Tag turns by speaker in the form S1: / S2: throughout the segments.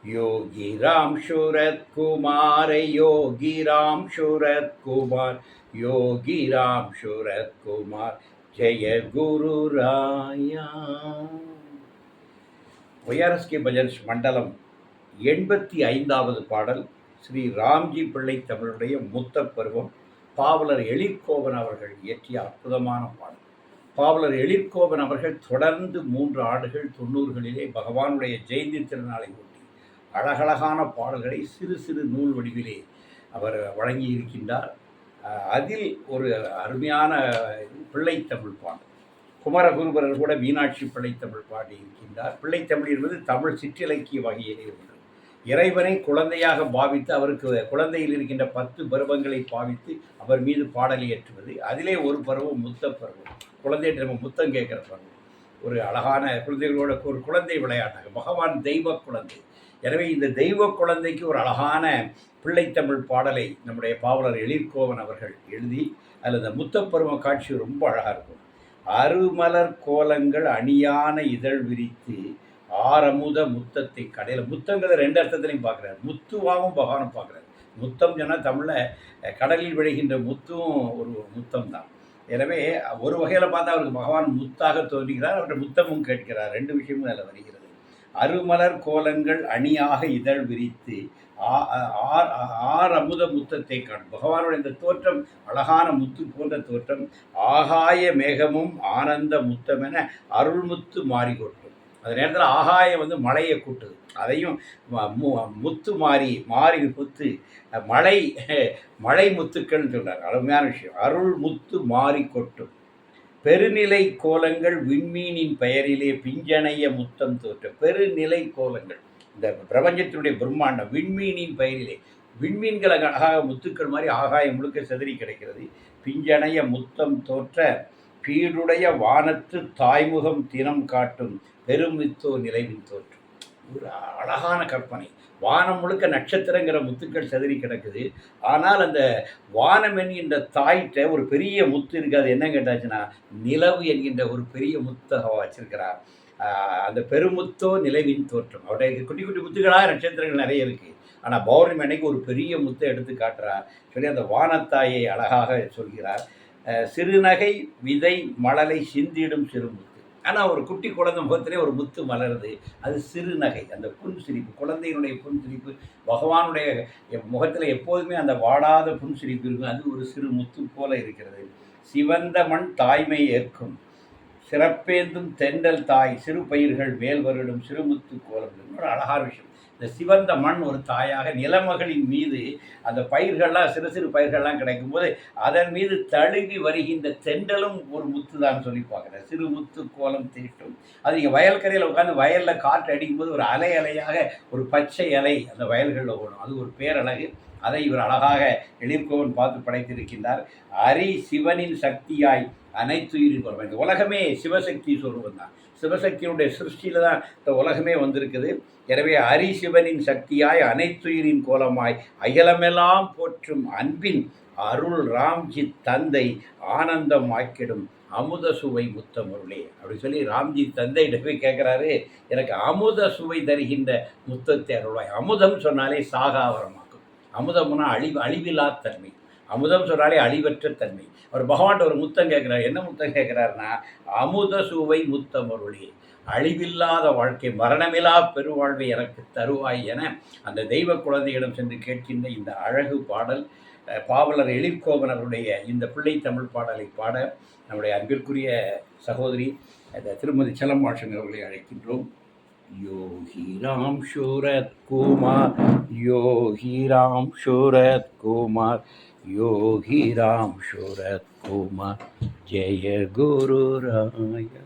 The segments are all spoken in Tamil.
S1: योगी राम शूरत कुमार, योगी राम शूरत कुमार, योगी राम शूरत कुमार, जय गुरु राया. ஒய்ஆர்எஸ்கே பஜன்ஸ் மண்டலம் 85வது பாடல் ஸ்ரீ ராம்ஜி பிள்ளை தமிழுடைய முத்த பருவம். பாவலர் எழிற்கோவன் அவர்கள் இயற்றிய அற்புதமான பாடல். பாவலர் எழிற்கோவன் அவர்கள் தொடர்ந்து 3 ஆண்டுகள் 90களிலே பகவானுடைய ஜெயந்தி திருநாளை ஒட்டி அழகழகான பாடல்களை சிறு சிறு நூல் வடிவிலே அவர் வழங்கி இருக்கின்றார். அதில் ஒரு அருமையான பிள்ளைத்தமிழ் பாடல். குமரகுருபரர் கூட மீனாட்சி பிள்ளைத்தமிழ் பாடி இருக்கின்றார். பிள்ளைத்தமிழ் என்பது தமிழ் சிற்றிலக்கிய வகையிலே ஒன்று. இறைவனை குழந்தையாக பாவித்து அவருக்கு குழந்தையில் இருக்கின்ற 10 பருவங்களை பாவித்து அவர் மீது பாடலை ஏற்றுவது. அதிலே ஒரு பருவம் முத்த பருவம். குழந்தைகிட்ட நம்ம முத்தம் கேட்குற பருவம். ஒரு அழகான குழந்தைகளோட ஒரு குழந்தை விளையாட்டாக பகவான் தெய்வ குழந்தை. எனவே இந்த தெய்வ குழந்தைக்கு ஒரு அழகான பிள்ளைத்தமிழ் பாடலை நம்முடைய பாவலர் எழிற்கோவன் அவர்கள் எழுதி அதில் இந்த முத்தப்பருவ காட்சி ரொம்ப அழகாக இருக்கும். அருமலர் கோலங்கள் அணியான இதழ் விரித்து ஆரமுத முத்தத்தை கடையில். முத்தங்கிறத 2 அர்த்தத்திலையும் பார்க்குறாரு. முத்துவாகவும் பகவானும் பார்க்குறாரு. முத்தம் சொன்னால் தமிழில் கடலில் விழுகின்ற முத்தும் ஒரு முத்தம் தான். எனவே ஒரு வகையில் பார்த்தா அவருக்கு பகவான் முத்தாக தோன்றுகிறார், அவருடைய முத்தமும் கேட்கிறார். 2 விஷயமும் அதில் வருகிறது. அருமலர் கோலங்கள் அணியாக இதழ் விரித்து அமுத முத்தத்தை காணும். பகவானுடைய இந்த தோற்றம் அழகான முத்து போன்ற தோற்றம். ஆகாய மேகமும் ஆனந்த முத்தம் என அருள்முத்து மாறி கொட்டும். அந்த நேரத்தில் ஆகாயம் மழையை கூட்டுது. அதையும் முத்து மாறி முத்து மழை முத்துக்கள்னு சொல்றார். அருமையான விஷயம். அருள் முத்து மாறி கொட்டும் பெருநிலை கோலங்கள் விண்மீனின் பெயரிலே பிஞ்சனைய முத்தம் தோற்ற. பெருநிலை கோலங்கள் இந்த பிரபஞ்சத்தினுடைய பிரம்மாண்டம் விண்மீனின் பெயரிலே. விண்மீன்கள் அழகாக முத்துக்கள் மாதிரி ஆகாயம் முழுக்க செதறி கிடைக்கிறது. பிஞ்சனைய முத்தம் தோற்ற பீடுடைய வானத்து தாய்முகம் தினம் காட்டும் பெருமித்தோ நிலைவின் தோற்றம். ஒரு அழகான கற்பனை. வானம் முழுக்க நட்சத்திரங்கிற முத்துக்கள் செதறி கிடக்குது. ஆனால் அந்த வானம் என்கின்ற தாய்கிட்ட ஒரு பெரிய முத்து இருக்காது. என்ன கேட்டாச்சுன்னா நிலவு என்கின்ற ஒரு பெரிய முத்தாக வச்சிருக்கிறார். அந்த பெருமுத்தோ நிலவின் தோற்றம். அவருடைய குட்டி குட்டி முத்துக்களாக நட்சத்திரங்கள் நிறைய இருக்குது. ஆனால் பௌர்ணமி அன்னைக்கு ஒரு பெரிய முத்தை எடுத்து காட்டுறார் சொல்லி அந்த வானத்தாயை அழகாக சொல்கிறார். சிறுநகை விதை மழலை சிந்திடும் சிறுமுத்து. ஆனால் ஒரு குட்டி குழந்தை முகத்திலே ஒரு முத்து மலருது. அது சிறுநகை. அந்த புன்சிரிப்பு, குழந்தையினுடைய புன்சிரிப்பு. பகவானுடைய முகத்தில் எப்போதுமே அந்த வாடாத புன்சிரிப்பு இருக்கும். அது ஒரு சிறு முத்து போல இருக்கிறது. சிவந்த மண் தாய்மை ஏற்கும் சிறப்பேந்தும் தென்றல் தாய் சிறு பயிர்கள் மேல் வருடும் சிறுமுத்து கோலம். ஒரு அழகான விஷயம். இந்த சிவந்த மண் ஒரு தாயாக நிலமகளின் மீது அந்த பயிர்கள்லாம் சிறு சிறு பயிர்கள்லாம் கிடைக்கும்போது அதன் மீது தழுவி வருகின்ற தென்றலும் ஒரு முத்து தான் சொல்லி பார்க்குறேன். சிறு முத்து கோலம் தீட்டும். அது நீங்கள் வயல்கரையில் உட்காந்து வயலில் காற்று அடிக்கும்போது ஒரு அலை அலையாக ஒரு பச்சை அலை அந்த வயல்களில் ஓடும். அது ஒரு பேரழகு. அதை இவர் அழகாக எழிற்கோவன் பார்த்து படைத்திருக்கின்றார். அரி சிவனின் சக்தியாய் அனைத்துயிரின் கோலம். இந்த உலகமே சிவசக்தி சொல்லுவது தான். சிவசக்தியினுடைய சிருஷ்டியில் தான் இந்த உலகமே வந்திருக்குது. எனவே அரி சிவனின் சக்தியாய் அனைத்துயிரின் கோலமாய் அயலமெல்லாம் போற்றும் அன்பின் அருள் ராம்ஜி தந்தை ஆனந்தம் ஆக்கிடும் அமுத சுவை முத்தமருளே அப்படி சொல்லி ராம்ஜி தந்தையிட்ட போய் கேட்குறாரு, எனக்கு அமுத சுவை தருகின்ற முத்தத்தை அருள்வாய். அமுதம் சொன்னாலே சாகாவரமாக்கும். அமுதம்னா அழிவில்லா தன்மை. அமுதம் சொன்னாலே அழிவற்ற தன்மை. அவர் பகவான்கிட்ட ஒரு முத்தம் கேட்குறாரு. என்ன முத்தம் கேட்குறாருன்னா அமுத சுவை முத்தமருளே, அழிவில்லாத வாழ்க்கை மரணமில்லா பெருவாழ்வை எனக்கு தருவாய் என அந்த தெய்வ குழந்தையிடம் சென்று கேட்கின்ற இந்த அழகு பாடல் பாவலர் எழிற்கோவன் அவருடைய இந்த பிள்ளை தமிழ் பாடலை பாட நம்முடைய அன்பிற்குரிய சகோதரி திருமதி செல்லம்மாஷன் அவர்களை அழைக்கின்றோம். योगी राम शूरत कुमार, योगी राम शूरत कुमार, योगी राम शूरत कुमार, जय गुरु राया.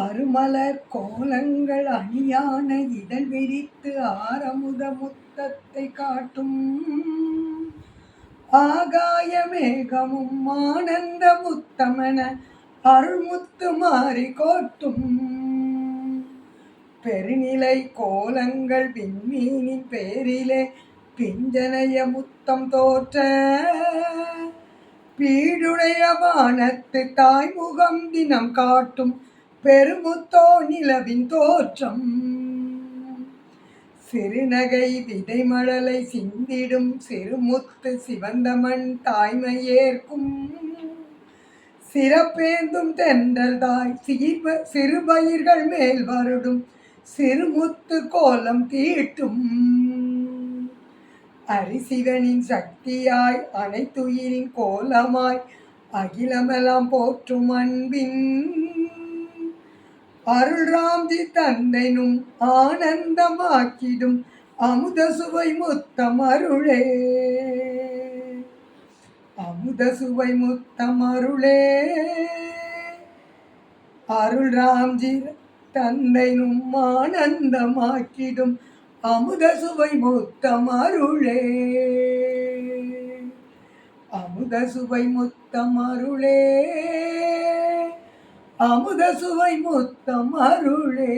S2: அருமலர் கோலங்கள் அணியான இதழ் விரித்து ஆரமுத முத்தத்தை காட்டும் ஆகாய மேகமும் ஆனந்த முத்தமென அருள்முத்து மாறி கோட்டும் பெருநிலை கோலங்கள் விண்மீனின் பேரிலே பிஞ்சனைய முத்தம் தோற்ற பீடுடைய வானத்து தாய்முகம் தினம் காட்டும் பெருமுத்தோ நிலவின் தோற்றம். சிறுநகை விதைமழலை சிந்திடும் சிறுமுத்து சிவந்தமண் தாய்மையேற்கும். சிறப்பேந்தும் தென்றல் தாய் சிறுபயிர்கள் மேல் வருடும் சிறுமுத்து கோலம் தீட்டும். அரிசிவனின் சக்தியாய் அனைத்துயிரின் கோலமாய் அகிலமெல்லாம் போற்றும் அன்பின் அருள்ராம்ஜி தந்தைனும் ஆனந்தமாக்கிடும் அமுத சுவை முத்தம் அருளே. அமுத சுவை முத்தம் அருளே. அருள்ராம்ஜி தந்தைனும் ஆனந்தமாக்கிடும் அமுத சுவை முத்தம் அருளே. அமுத சுவை முத்தம் அருளே. அமுத சுவை முத்தம் அருளே.